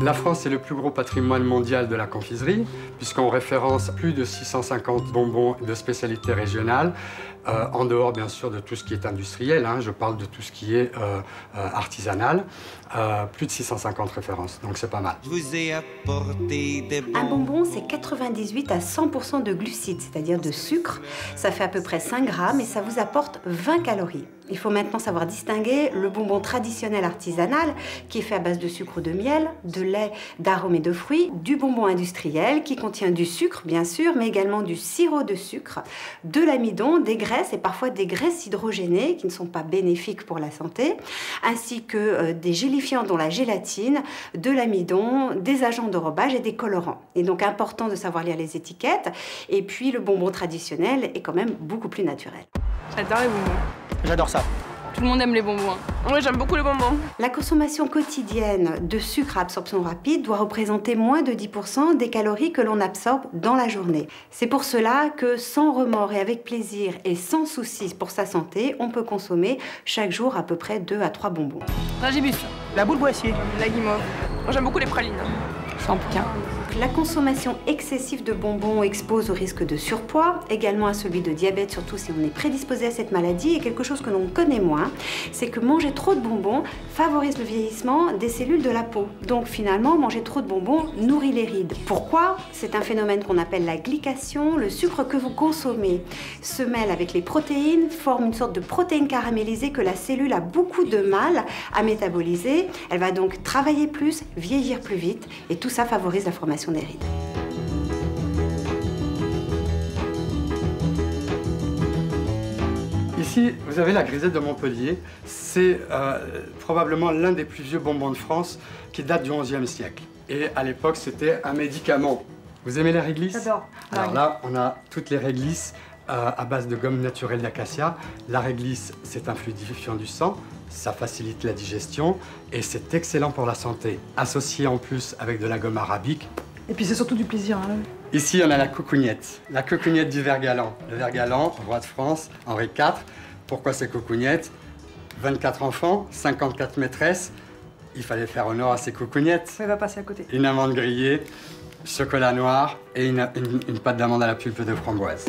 La France est le plus gros patrimoine mondial de la confiserie, puisqu'on référence plus de 650 bonbons de spécialités régionales, en dehors bien sûr de tout ce qui est industriel, hein, je parle de tout ce qui est artisanal, plus de 650 références, donc c'est pas mal. Un bonbon, c'est 98 à 100% de glucides, c'est-à-dire de sucre. Ça fait à peu près 5 grammes et ça vous apporte 20 calories. Il faut maintenant savoir distinguer le bonbon traditionnel artisanal, qui est fait à base de sucre ou de miel, de lait, d'arômes et de fruits, du bonbon industriel, qui contient du sucre, bien sûr, mais également du sirop de sucre, de l'amidon, des graisses et parfois des graisses hydrogénées, qui ne sont pas bénéfiques pour la santé, ainsi que des gélifiants, dont la gélatine, de l'amidon, des agents d'enrobage et des colorants. Et donc, important de savoir lire les étiquettes. Et puis, le bonbon traditionnel est quand même beaucoup plus naturel. J'adore les bonbons. J'adore ça. Tout le monde aime les bonbons. Oui, j'aime beaucoup les bonbons. La consommation quotidienne de sucre à absorption rapide doit représenter moins de 10% des calories que l'on absorbe dans la journée. C'est pour cela que sans remords et avec plaisir et sans soucis pour sa santé, on peut consommer chaque jour à peu près 2 à 3 bonbons. Dragibus. La boule boissier. La guimauve. Moi, j'aime beaucoup les pralines. Champion. La consommation excessive de bonbons expose au risque de surpoids, également à celui de diabète, surtout si on est prédisposé à cette maladie. Et quelque chose que l'on connaît moins, c'est que manger trop de bonbons favorise le vieillissement des cellules de la peau. Donc finalement, manger trop de bonbons nourrit les rides. Pourquoi? C'est un phénomène qu'on appelle la glycation. Le sucre que vous consommez se mêle avec les protéines, forme une sorte de protéine caramélisée que la cellule a beaucoup de mal à métaboliser. Elle va donc travailler plus, vieillir plus vite, et tout ça favorise la formation des rides. Ici, vous avez la grisette de Montpellier. C'est probablement l'un des plus vieux bonbons de France qui date du XIe siècle. Et à l'époque, c'était un médicament. Vous aimez les réglisses? J'adore. Alors là, on a toutes les réglisses à base de gomme naturelle d'acacia. La réglisse, c'est un fluidifiant du sang. Ça facilite la digestion et c'est excellent pour la santé. Associé en plus avec de la gomme arabique. Et puis c'est surtout du plaisir. Hein. Ici, on a la coucougnette du ver galant. Le ver galant, roi de France, Henri IV. Pourquoi ces coucougnettes? 24 enfants, 54 maîtresses. Il fallait faire honneur à ces coucougnettes. Il va passer à côté. Une amande grillée, chocolat noir et une pâte d'amande à la pulpe de framboise.